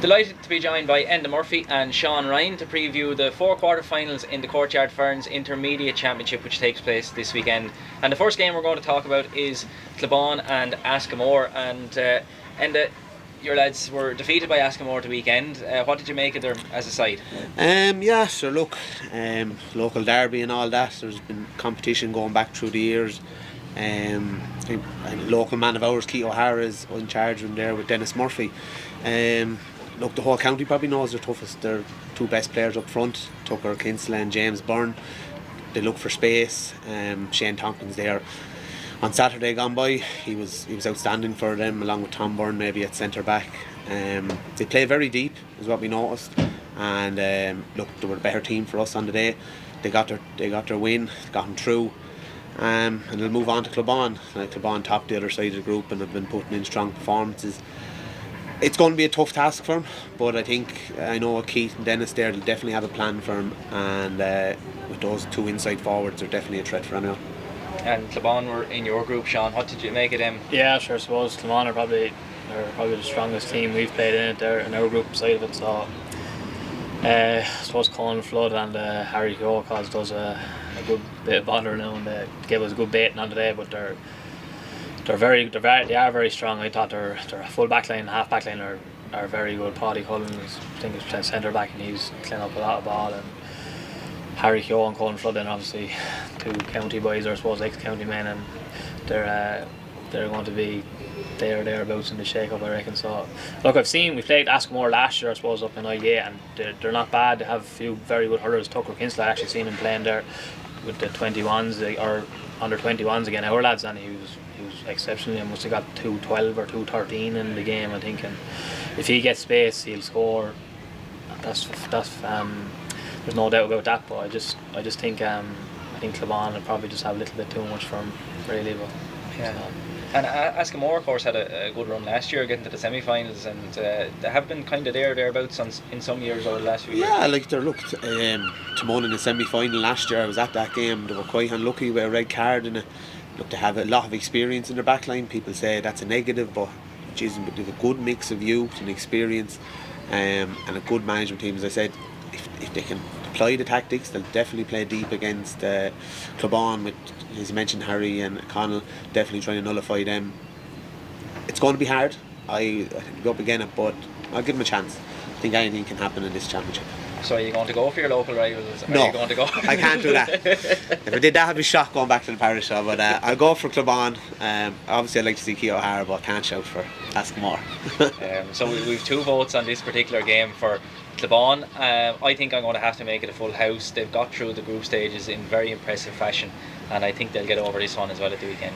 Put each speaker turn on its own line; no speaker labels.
Delighted to be joined by Enda Murphy and Sean Ryan to preview the 4 quarter-finals in the Courtyard Ferns Intermediate Championship, which takes place this weekend. And the first game we're going to talk about is Cloughbawn and Askamore. And Enda, your lads were defeated by Askamore the weekend. What did you make of them as a side?
Yeah, so look, local derby and all that. There's been competition going back through the years. And a local man of ours, Keith O'Hara, is in charge of them there with Dennis Murphy. Look, the whole county probably knows their two best players up front, Tucker Kinsella and James Byrne. They look for space. Shane Tompkins there on Saturday gone by, he was outstanding for them, along with Tom Byrne maybe at centre back. They play very deep, is what we noticed, and look, they were a better team for us on the day. They got their win, got them through, and they'll move on to Cloughbawn. Cloughbawn topped the other side of the group and have been putting in strong performances. It's going to be a tough task for him, but I know Keith and Dennis there, they'll definitely have a plan for him, and with those two inside forwards, they're definitely a threat for anyone.
And Cloughbawn were in your group, Sean. What did you make of them?
Yeah, sure. I suppose Cloughbawn are probably the strongest team we've played in it. They're in our group side of it. So I suppose Colin Flood and Harry Keogh caused us a good bit of bother now, and they gave us a good baiting on today. But they are very strong. I thought their full back line and half back line are very good. Paddy Cullen I think is playing centre back, and he's cleaning up a lot of ball. And Harry Keogh and Colin Flood, then obviously two county boys, or I suppose ex-county men, and they're going to be thereabouts in the shake-up, I reckon. So look, we played Askamore last year, I suppose, up in IGA, and they're not bad. They have a few very good hurlers. Tucker Kinsella, I actually seen him playing there with the 21s or under 21s again, our lads, and he was exceptional. He must have got 212 or 213 in the game, I think, and if he gets space, he'll score. That's there's no doubt about that. But I just think Cloughbawn will probably just have a little bit too much for him, really. But
yeah. So. And Askamore, of course, had a good run last year, getting to the semi-finals, and they have been kind of thereabouts in some years over the last few years.
Yeah, like they looked Timon in the semi-final last year. I was at that game. They were quite unlucky with a red card in it. Look, they have a lot of experience in their backline. People say that's a negative, but geez, they have a good mix of youth and experience, and a good management team. As I said, if they can apply the tactics, they'll definitely play deep against Cloughbawn with, as you mentioned, Harry and Connell, definitely trying to nullify them. It's going to be hard. I think we'll go up again, but I'll give them a chance. I think anything can happen in this championship.
So are you going to go for your local rivals?
No,
are you going to go?
I can't do that. If I did that, I'd be shocked going back to the parish show, but I'll go for Cloughbawn. Obviously I'd like to see Keith O'Hara, but I can't shout for Askamore.
So we've 2 votes on this particular game for Cloughbawn. I think I'm going to have to make it a full house. They've got through the group stages in very impressive fashion, and I think they'll get over this one as well at the weekend.